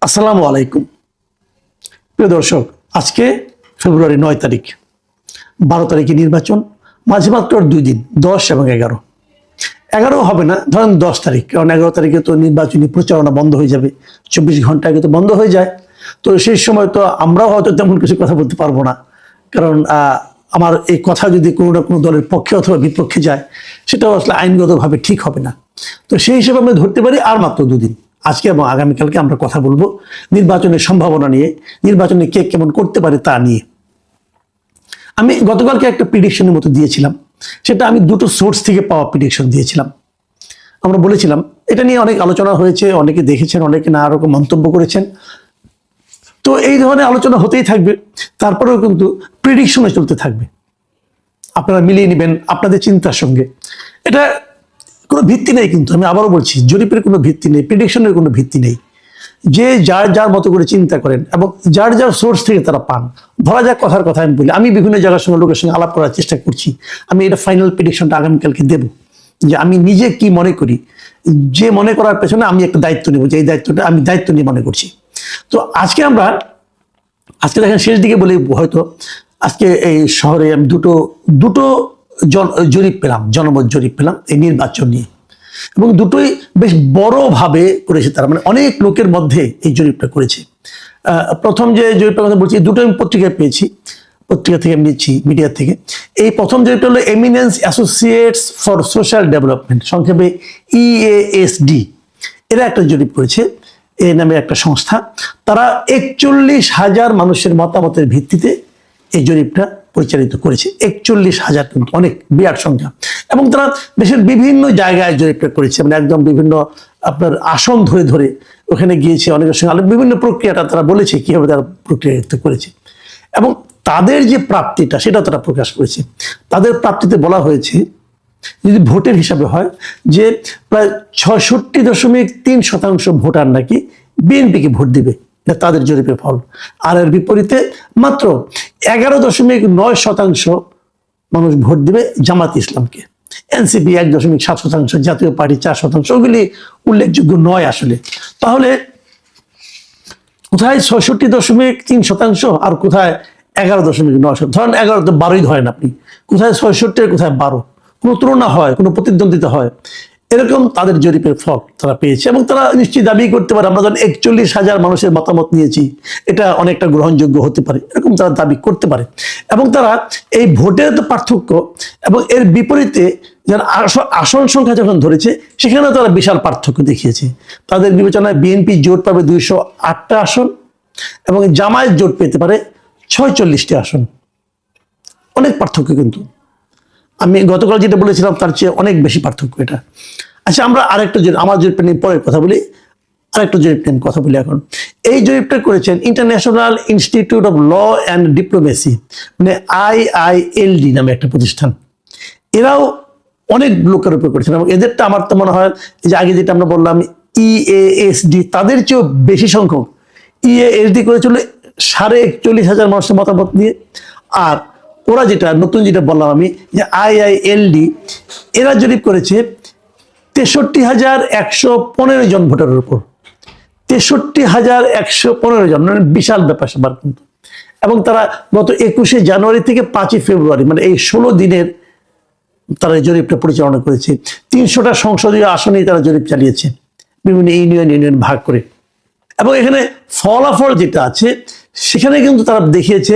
আসসালামু আলাইকুম প্রিয় দর্শক, আজকে ফেব্রুয়ারি 9 তারিখ, 12 তারিখে নির্বাচন, মাঝে মাত্র 2 দিন, 10 এবং 11। 11 হবে না, ধরেন 10 তারিখ, কারণ 11 তারিখে তো নির্বাচনী প্রচারণা বন্ধ হয়ে যাবে, 24 ঘন্টা আগে তো বন্ধ হয়ে যায়। তো সেই সময় তো আমরাও হয়তো তেমন কিছু কথা বলতে পারবো না, কারণ আমার এই কথা যদি কোনো না কোনো দলের পক্ষে অথবা বিপক্ষে যায়, সেটাও আসলে আইনগতভাবে ঠিক হবে না। তো সেই হিসেবে আমরা ধরতে পারি আর মাত্র 2 দিন, আজকে এবং আগামীকালকে আমরা কথা বলবো নির্বাচনের সম্ভাবনা নিয়ে, নির্বাচনে কে কেমন করতে পারে তা নিয়ে। আমি গতকালকে একটা প্রিডিকশনের মতো দিয়েছিলাম, সেটা আমি দুটো সোর্স থেকে পাওয়া প্রিডিকশন দিয়েছিলাম। আমরা বলেছিলাম, এটা নিয়ে অনেক আলোচনা হয়েছে, অনেকে দেখেছেন, অনেকে নানা রকম মন্তব্য করেছেন। তো এই ধরনের আলোচনা হতেই থাকবে, তারপরেও কিন্তু প্রিডিকশনে চলতে থাকবে। আপনারা মিলিয়ে নেবেন আপনাদের চিন্তার সঙ্গে। এটা কোনো ভিত্তি নেই, কিন্তু আমি আবারও বলছি, জরিপের কোনো ভিত্তি নেই, প্রিডিকশনের কোনো ভিত্তি নেই। যে যার যার মতো করে চিন্তা করেন এবং যার যার সোর্স থেকে তারা পান। ধরা যাক, কথার কথা আমি বলি, আমি বিভিন্ন জায়গার সঙ্গে লোকের সঙ্গে আলাপ করার চেষ্টা করছি। আমি এটা ফাইনাল প্রেডিকশনটা আগামীকালকে দেব, যে আমি নিজে কি মনে করি, যে মনে করার পেছনে আমি একটা দায়িত্ব নেব, যে এই দায়িত্বটা আমি দায়িত্ব নিয়ে মনে করছি। তো আজকে দেখেন শেষ দিকে বলি, হয়তো আজকে এই শহরে আমি দুটো জরিপ পেলাম, জনমত জরিপ পেলাম এই নির্বাচন নিয়ে, এবং দুটোই বেশ বড়ভাবে করেছে তারা, মানে অনেক লোকের মধ্যে এই জরিপটা করেছে। প্রথম যে জরিপটার কথা বলছি, দুটো আমি পত্রিকায় পেয়েছি, পত্রিকা থেকে আমি নিচ্ছি, মিডিয়া থেকে। এই প্রথম জরিপটা হলো eminence associates for social development, সংক্ষেপে EASD, এরা একটা জরিপ করেছে, এই নামে একটা সংস্থা। তারা 41,000 মানুষের মতামতের ভিত্তিতে এই জরিপটা পরিচালিত করেছে। 41,000 কিন্তু অনেক বিরাট সংখ্যা। এবং তারা দেশের বিভিন্ন জায়গায় জরিপটা করেছে, মানে একদম বিভিন্ন আপনার আসন ধরে ধরে ওখানে গিয়েছে, অনেকের সঙ্গে বিভিন্ন প্রক্রিয়াটা তারা বলেছে কিভাবে তারা প্রক্রিয়ায়িত করেছে, এবং তাদের যে প্রাপ্তিটা সেটা তারা প্রকাশ করেছে। তাদের প্রাপ্তিতে বলা হয়েছে, যদি ভোটের হিসাবে হয়, যে প্রায় 66.3% ভোটার নাকি বিএনপিকে ভোট দিবে, এটা তাদের জরিপের ফল। আর এর বিপরীতে মাত্র 11.9% মানুষ ভোট দিবে জামাত ইসলামকে। এনসিপি 1.7%, জাতীয় পার্টি 4%, ওগুলি উল্লেখযোগ্য নয় আসলে। তাহলে কোথায় 66.3% আর কোথায় 11.9%? ধরেন 11 তো 12ই ধরেন আপনি, কোথায় 66 কোথায় 12, কোনো তুলনা হয়, কোনো প্রতিদ্বন্দ্বিতা হয়, এরকম তাদের জরিপের ফল তারা পেয়েছে। এবং তারা নিশ্চয়ই দাবি করতে পারে, আমরা যখন 41,000 মানুষের মতামত নিয়েছি, এটা অনেকটা গ্রহণযোগ্য হতে পারে, এরকম তারা দাবি করতে পারে। এবং তারা এই ভোটের তো পার্থক্য এবং এর বিপরীতে যারা আসন সংখ্যা যখন ধরেছে, সেখানে তারা বিশাল পার্থক্য দেখিয়েছে। তাদের বিবেচনায় বিএনপি জোট পাবে 208টা আসন এবং জামায়াত জোট পেতে পারে 46টি আসন। অনেক পার্থক্য, কিন্তু আমি গতকাল যেটা বলেছিলাম তার চেয়ে অনেক বেশি পার্থক্য এটা। আচ্ছা, আমরা আরেকটা আমার জরিপটা নিয়ে পরে কথা বলি, আরেকটা জরিপ নিয়ে কথা বলি এখন। এই জরিপটা করেছেন international institute of law and diplomacy, মানে IILD নামে একটা প্রতিষ্ঠান। এরাও অনেক লোকের উপর করেছেন, এবং এদেরটা আমার তো মনে হয় যে আগে যেটা আমরা বললাম EASD, তাদের চেয়েও বেশি সংখ্যক। EASD করেছিল 41,500 মানুষের মতামত নিয়ে, আর ওরা যেটা নতুন যেটা বললাম আমি, যে IILD, এরা জরিপ করেছে 63,115 জন ভোটারের উপর। 63,115 জন, মানে বিশাল ব্যাপার স্যাপার কিন্তু। এবং তারা গত 21শে জানুয়ারি থেকে 5ই ফেব্রুয়ারি, মানে এই 16 দিনের তারা এই জরিপটা পরিচালনা করেছে। 300টা সংসদীয় আসনেই তারা জরিপ চালিয়েছে, বিভিন্ন ইউনিয়ন ভাগ করে। এবং এখানে ফলাফল যেটা আছে, সেখানে কিন্তু তারা দেখিয়েছে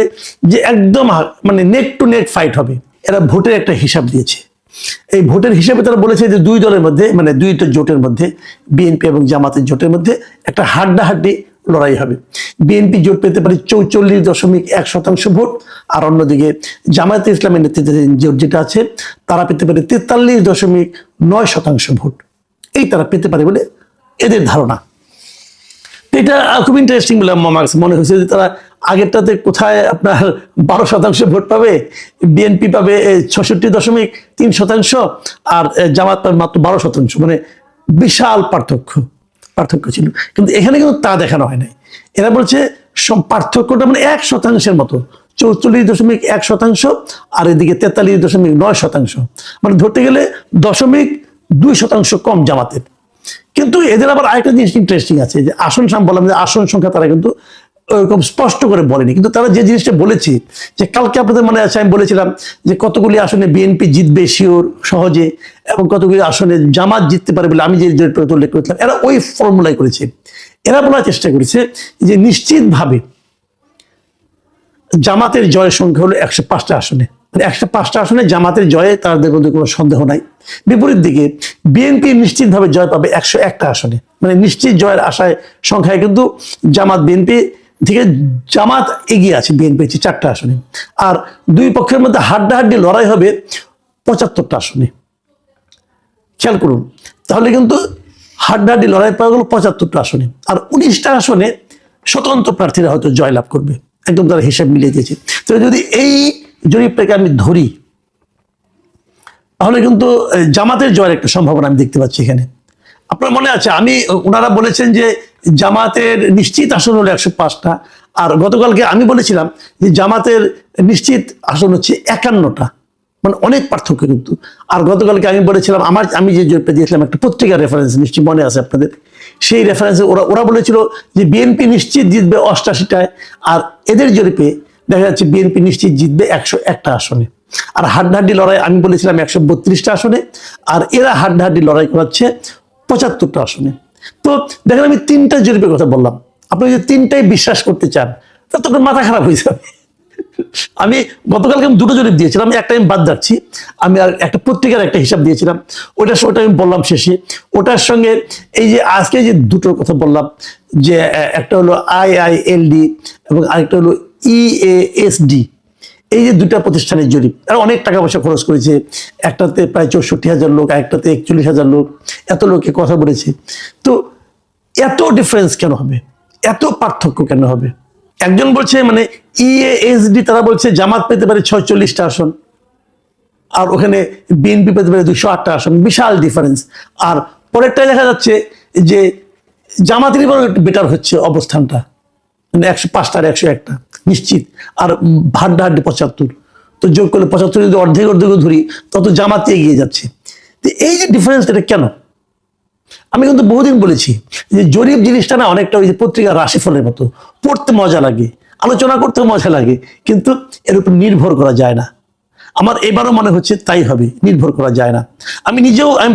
যে একদম মানে নেক টু নেক ফাইট হবে। এরা ভোটের একটা হিসাব দিয়েছে। এই ভোটের হিসাবে তারা বলেছে যে দুই দলের মধ্যে, মানে দুইটা জোটের মধ্যে, বিএনপি এবং জামাতের জোটের মধ্যে একটা হাড্ডাহাড্ডি লড়াই হবে। বিএনপি জোট পেতে পারে 44.1% ভোট, আর অন্যদিকে জামায়াতে ইসলামের নেতৃত্বাধীন জোট যেটা আছে, তারা পেতে পারে 43.9% ভোট। এই তারা পেতে পারে বলে এদের ধারণা। এটা খুব ইন্টারেস্টিং বলে আমার মনে হয়েছে, যে তারা আগেরটাতে কোথায় আপনার 12% ভোট পাবে, বিএনপি পাবে 66.3%, আর জামাত পাবে মাত্র 12%, মানে বিশাল পার্থক্য ছিল। কিন্তু এখানে কিন্তু তা দেখানো হয় নাই। এরা বলছে পার্থক্যটা মানে 1% মতো, 44.1%, আর এদিকে 43.9%, মানে ধরতে গেলে 0.2% কম জামাতের। কিন্তু এদের আবার আরেকটা জিনিস ইন্টারেস্টিং আছে, যে আসন বললাম যে আসন সংখ্যা তারা কিন্তু ওরকম স্পষ্ট করে বলেনি, কিন্তু তারা যে জিনিসটা বলেছে, যে কালকে আপনাদের মনে আছে আমি বলেছিলাম যে কতগুলি আসনে বিএনপি জিতবে শিওর সহজে, এবং কতগুলি আসনে জামাত জিততে পারে বলে আমি যে উল্লেখ করেছিলাম, এরা ওই ফর্মুলাই করেছে। এরা বলার চেষ্টা করেছে যে নিশ্চিতভাবে জামাতের জয়ের সংখ্যা হলো 105টা আসনে, মানে 105টা আসনে জামাতের জয়ে তাদের মধ্যে কোনো সন্দেহ নাই। বিপরীত দিকে বিএনপি নিশ্চিতভাবে জয় পাবে 101টা আসনে, মানে নিশ্চিত জয়ের আশায় সংখ্যায় কিন্তু জামাত বিএনপি থেকে জামাত এগিয়ে আছে বিএনপি 4টা আসনে। আর দুই পক্ষের মধ্যে হাড্ডাহাড্ডি লড়াই হবে 75টা আসনে। খেয়াল করুন, তাহলে কিন্তু হাড্ডাহাড্ডি লড়াই পাওয়া গেল 75টা আসনে, আর 19টা আসনে স্বতন্ত্র প্রার্থীরা হয়তো জয়লাভ করবে, একদম তারা হিসাব মিলিয়ে দিয়েছে। তো যদি এই জরিপটাকে আমি ধরি, তাহলে কিন্তু জামাতের জয়ের একটা সম্ভাবনা আমি দেখতে পাচ্ছি এখানে। আপনার মনে আছে ওনারা বলেছেন যে জামাতের নিশ্চিত আসন হলো 105টা, আর গতকালকে আমি বলেছিলাম যে জামাতের নিশ্চিত আসন হচ্ছে 51টা, মানে অনেক পার্থক্য কিন্তু। আর গতকালকে আমি বলেছিলাম আমি যে জরিপটা দিয়েছিলাম একটা পত্রিকার রেফারেন্স, নিশ্চয়ই মনে আছে আপনাদের, সেই রেফারেন্সে ওরা বলেছিল যে বিএনপি নিশ্চিত জিতবে 88টায়, আর এদের জরিপে দেখা যাচ্ছে বিএনপি নিশ্চিত জিতবে 101টা আসনে। আর হাড্ডাহাড্ডি লড়াই আমি বলেছিলাম 132টা আসনে, আর এরা হাড্ডাহাড্ডি লড়াই করাচ্ছে 75টা আসনে। তো দেখেন আমি 3টা জরিপের কথা বললাম, আপনি যদি 3টাই বিশ্বাস করতে চান তা তো মাথা খারাপ হয়ে যাবে। আমি গতকালকে আমি 2টো জরিপ দিয়েছিলাম, একটা আমি বাদ রাখছি, আমি আর একটা পত্রিকার একটা হিসাব দিয়েছিলাম, ওটা আমি বললাম শেষে। ওটার সঙ্গে এই যে আজকে যে দুটোর কথা বললাম, যে একটা হলো IILD এবং আরেকটা হলো EASD, এই যে দুটা প্রতিষ্ঠানের জরিপ, আর অনেক টাকা পয়সা খরচ করেছে, একটাতে প্রায় 64,000 লোক, আরেকটাতে 41,000 লোক, এত লোকে কথা বলেছে। তো এত ডিফারেন্স কেন হবে, এত পার্থক্য কেন হবে? একজন বলছে মানে EASD তারা বলছে জামাত পেতে পারে 46টা আসন, আর ওখানে বিএনপি পেতে পারে 208টা আসন, বিশাল ডিফারেন্স। আর পরেরটাই দেখা যাচ্ছে যে জামাতেরই বরং একটু বেটার হচ্ছে অবস্থানটা, মানে 105টা আর 101টা নিশ্চিত, আর হাড্ডাহাড্ডি 75। তো যোগ করলে 75 যদি অর্ধেক ধরি, তত জামাতে এগিয়ে যাচ্ছে। তো এই যে ডিফারেন্স, এটা কেন? আমি কিন্তু বহুদিন বলেছি যে জরিপ জিনিসটা না অনেকটা ওই যে পত্রিকার রাশিফলের মতো, পড়তে মজা লাগে, আলোচনা করতে মজা লাগে, কিন্তু এর উপর নির্ভর করা যায় না। আমার এবারও মনে হচ্ছে তাই হবে, নির্ভর করা যায় না। আমি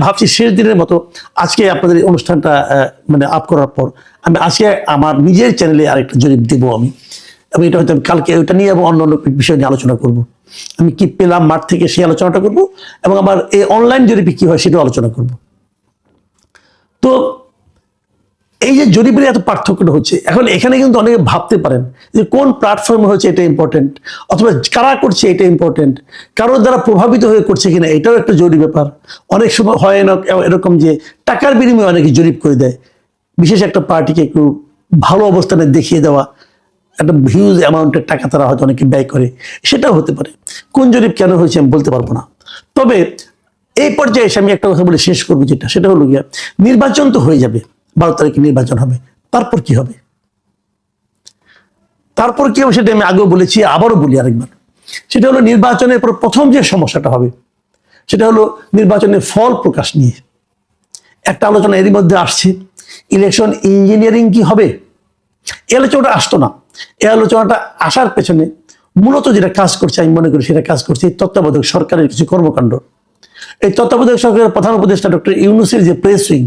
ভাবছি শেষ দিনের মতো আজকে আপনাদের অনুষ্ঠানটা মানে আপ করার পর আমি আজকে আমার নিজের চ্যানেলে আরেকটা জরিপ দেবো। আমি এটা হয়তো কালকে ওইটা নিয়ে এবং অন্য বিষয় নিয়ে আলোচনা করব। আমি কি পেলাম মাঠ থেকে সেই আলোচনাটা করব, এবং আমার এই অনলাইন জরিপে কি হয় সেটাও আলোচনা করব। তো এই যে জরিপের এত পার্থক্যটা হচ্ছে, এখন এখানে কিন্তু অনেকে ভাবতে পারেন যে কোন প্ল্যাটফর্মে হচ্ছে এটা ইম্পর্টেন্ট, অথবা কারা করছে এটা ইম্পর্টেন্ট, কারোর দ্বারা প্রভাবিত হয়ে করছে কিনা এটাও একটা জরুরি ব্যাপার। অনেক সময় হয় না এরকম যে টাকার বিনিময়ে অনেকে জরিপ করে দেয়, বিশেষ একটা পার্টিকে একটু ভালো অবস্থানে দেখিয়ে দেওয়া, একটা হিউজ অ্যামাউন্টের টাকা তারা হয়তো অনেকে ব্যয় করে, সেটাও হতে পারে। কোন জরিপ কেন হয়েছে আমি বলতে পারবো না। তবে এই পর্যায়ে এসে আমি একটা কথা বলে শেষ করবো, সেটা হলো গিয়া নির্বাচন তো হয়ে যাবে, 12 তারিখে নির্বাচন হবে, তারপর কি হবে? তারপর কি হবে সেটা আমি আগেও বলেছি, আবারও বলি আরেকবার। সেটা হলো নির্বাচনের পর প্রথম যে সমস্যাটা হবে সেটা হলো নির্বাচনের ফল প্রকাশ নিয়ে একটা আলোচনা এরই মধ্যে আসছে। ইলেকশন ইঞ্জিনিয়ারিং কি হবে? এই আলোচনাটা আসতো না। এই আলোচনাটা আসার পেছনে মূলত যেটা কাজ করছে আমি মনে করি সেটা কাজ করছে তত্ত্বাবধায়ক সরকারের কিছু কর্মকাণ্ড। এই তত্ত্বাবধায়ক সরকারের প্রধান উপদেষ্টা ডক্টর ইউনূসের যে প্রেস উইং,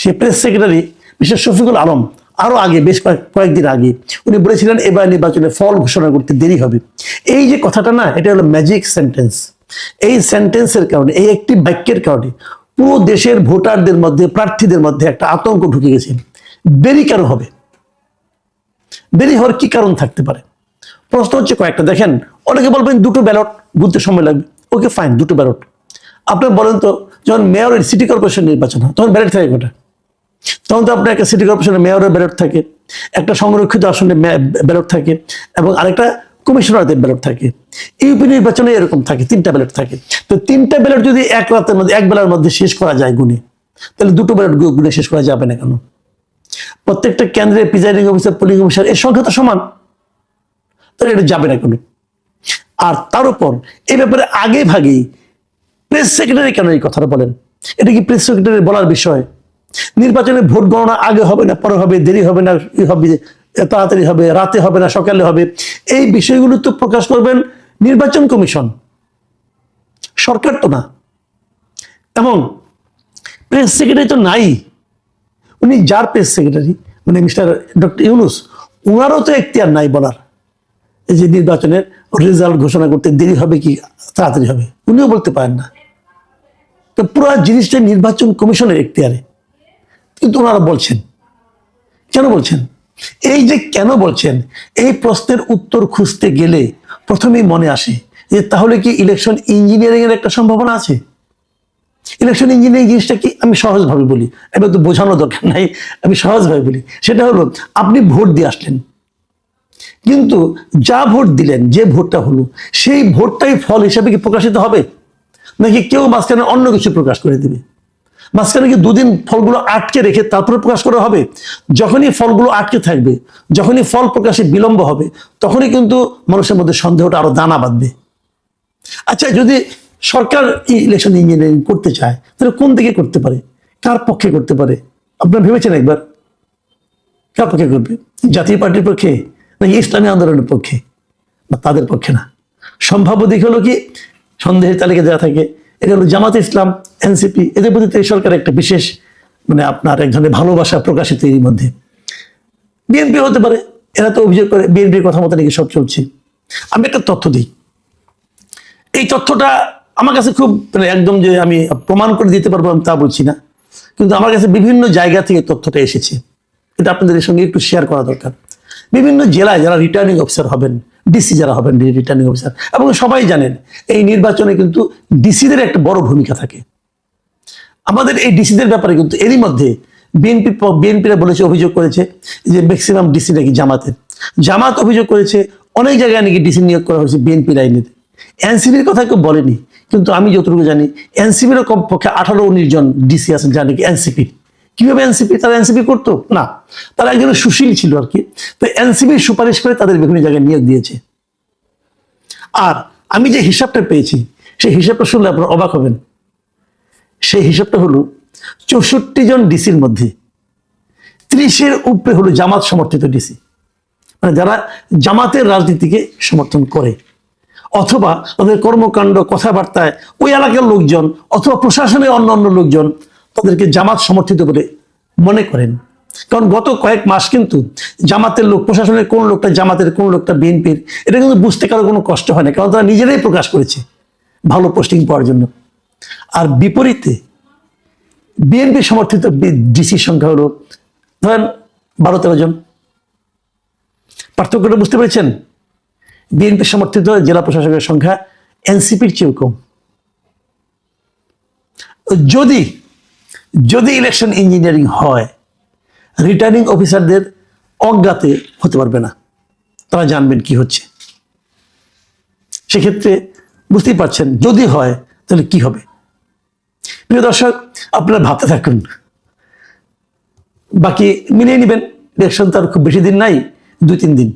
সেই press secretary mister Shafiqul Alam আরো আগে বেশ কয়েকদিন আগে উনি বলেছিলেন এবার নির্বাচনের ফল ঘোষণা করতে দেরি হবে। এই যে কথাটা না, এটা হলো ম্যাজিক সেন্টেন্স। এই সেন্টেন্সের কারণে, এই একটি বাক্যের কারণে পুরো দেশের ভোটারদের মধ্যে, প্রার্থীদের মধ্যে একটা আতঙ্ক ঢুকে গেছে। দেরি কেন হবে? দেরি হওয়ার কি কারণ থাকতে পারে? প্রশ্ন হচ্ছে কয়েকটা। দেখেন, অনেকে বলবেন 2টো ব্যালট গুনতে সময় লাগবে। ওকে ফাইন, 2টো ব্যালট। আপনি বলেন তো, যখন মেয়রের সিটি কর্পোরেশন নির্বাচন হয় তখন ব্যালট থাকে কোটা? তখন তো আপনার একটা সিটি কর্পোরেশনের মেয়রের ব্যালট থাকে, একটা সংরক্ষিত আসনে ব্যালট থাকে, এবং আরেকটা কমিশনারদের ব্যালট থাকে। ইউপি নির্বাচনে এরকম থাকে, 3টা ব্যালট থাকে। তো 3টা ব্যালট যদি এক রাতের মধ্যে, এক বেলার মধ্যে শেষ করা যায় গুনে, তাহলে 2টো ব্যালট গুনে শেষ করা যাবে না কেন? প্রত্যেকটা কেন্দ্রে প্রিজাইডিং অফিসার, পোলিং অফিসার এর সংখ্যা তো সমান, তাহলে এটা যাবে না কেন? আর তার উপর এই ব্যাপারে আগে ভাগেই প্রেস সেক্রেটারি কেন এই কথাটা বলেন? এটা কি প্রেস সেক্রেটারি বলার বিষয়? নির্বাচনে ভোট গণনা আগে হবে না পরে হবে, দেরি হবে না হবে, তাড়াতাড়ি হবে, রাতে হবে না সকালে হবে, এই বিষয়গুলো তো প্রকাশ করবেন নির্বাচন কমিশন, সরকার তো না। এবং প্রেস সেক্রেটারি তো নাই, উনি যার প্রেস সেক্রেটারি মানে মিস্টার ডক্টর ইউনুস, ওনারও তো এখতিয়ার নাই বলার এই যে নির্বাচনের রেজাল্ট ঘোষণা করতে দেরি হবে কি তাড়াতাড়ি হবে, উনিও বলতে পারেন না। তো পুরো জিনিসটা নির্বাচন কমিশনের এখতিয়ারে, কিন্তু ওনারা বলছেন। কেন বলছেন? এই যে কেন বলছেন, এই প্রশ্নের উত্তর খুঁজতে গেলে প্রথমেই মনে আসে যে তাহলে কি ইলেকশন ইঞ্জিনিয়ারিং এর একটা সম্ভাবনা আছে? ইলেকশন ইঞ্জিনিয়ারিং জিনিসটা কি, আমি সহজভাবে বলি, এবার তো বোঝানোর দরকার নাই, আমি সহজভাবে বলি। সেটা হলো, আপনি ভোট দিয়ে আসলেন, কিন্তু যা ভোট দিলেন, যে ভোটটা হলো, সেই ভোটটাই ফল হিসাবে কি প্রকাশিত হবে, নাকি কেউ মাঝখানে অন্য কিছু প্রকাশ করে দিবে? মাঝখানে কি দুদিন ফলগুলো আটকে রেখে তারপরে প্রকাশ করা হবে? যখনই ফলগুলো আটকে থাকবে, যখনই ফল প্রকাশে বিলম্ব হবে, তখনই কিন্তু মানুষের মধ্যে সন্দেহটা আরো দানা বাঁধবে। আচ্ছা, যদি সরকার ইলেকশন ইঞ্জিনিয়ারিং করতে চায়, তাহলে কোন দিকে করতে পারে, কার পক্ষে করতে পারে? আপনারা ভেবেছেন একবার? কার পক্ষে করবে? জাতীয় পার্টির পক্ষে, নাকি ইসলামী আন্দোলনের পক্ষে? না, তাদের পক্ষে না। সম্ভাব্য দিক হলো কি, সন্দেহের তালিকা দেওয়া থাকে, এটা হলো জামাতে ইসলাম, এনসিপি, এদের প্রতি সরকারের একটা বিশেষ মানে আপনার এক ধরনের ভালোবাসা প্রকাশিত এর মধ্যে। বিএনপি হতে পারে, এরা তো অভিযোগ করে বিএনপির কথা মতো নাকি সব চলছে। আমি একটা তথ্য দিই, এই তথ্যটা আমার কাছে খুব মানে একদম যে আমি প্রমাণ করে দিতে পারবো আমি তা বলছি না, কিন্তু আমার কাছে বিভিন্ন জায়গা থেকে তথ্যটা এসেছে, এটা আপনাদের সঙ্গে একটু শেয়ার করা দরকার। বিভিন্ন জেলায় যারা রিটার্নিং অফিসার হবেন, ডিসি যারা হবেন রিটার্নিং অফিসার, এবং সবাই জানেন এই নির্বাচনে কিন্তু ডিসিদের একটা বড় ভূমিকা থাকে। আমাদের এই ডিসিদের ব্যাপারে কিন্তু এরই মধ্যে বিএনপিরা বলেছে, অভিযোগ করেছে যে ম্যাক্সিমাম ডিসি নাকি জামাত অভিযোগ করেছে অনেক জায়গায় নাকি ডিসি নিয়োগ করা হয়েছে বিএনপি লাইনের। এনসিপির কথা কেউ বলেনি, কিন্তু আমি যতটুকু জানি এনসিপিরও কমপক্ষে 18-19 জন ডিসি আছেন যারা নাকি এনসিপি। কিভাবে এনসিপি, তারা এনসিপি করতো না, তারা একজন সুশীল ছিল আর কি। তো এনসিপির সুপারিশ করে তাদের বিভিন্ন জায়গায় নিয়োগ দিয়েছে। আর আমি যে হিসাবটা পেয়েছি, সেই হিসাবটা শুনলে আপনারা অবাক হবেন। সেই হিসাবটা হলো 64 জন ডিসির মধ্যে 30-এর উপরে হলো জামাত সমর্থিত ডিসি, মানে যারা জামাতের রাজনীতিকে সমর্থন করে, অথবা তাদের কর্মকাণ্ড কথাবার্তায় ওই এলাকার লোকজন অথবা প্রশাসনের অন্য লোকজন তাদেরকে জামাত সমর্থিত বলে মনে করেন। কারণ গত কয়েক মাস কিন্তু জামাতের লোক, প্রশাসনের কোন লোকটা জামাতের, কোন লোকটা বিএনপির, এটা কিন্তু বুঝতে কারো কোনো কষ্ট হয় না, কারণ তারা নিজেরাই প্রকাশ করেছে ভালো পোস্টিং পাওয়ার জন্য। আর বিপরীতে বিএনপি সমর্থিত ডিসির সংখ্যা হলো ধরেন 12-13 জন। পার্থক্যটা বুঝতে পেরেছেন? বিএনপি সমর্থিত জেলা প্রশাসকের সংখ্যা এনসিপির চেয়েও কম। যদি ইলেকশন ইঞ্জিনিয়ারিং হয়, রিটার্নিং অফিসারদের অজ্ঞাতে হতে পারবে না, তারা জানবেন কি হচ্ছে। সেক্ষেত্রে বুঝতেই পারছেন, যদি হয় তাহলে কি হবে। প্রিয় দর্শক, আপনারা ভাবতে থাকুন, বাকি মিলিয়ে নেবেন। ইলেকশন তো আর খুব বেশি দিন নাই, 2-3 দিন।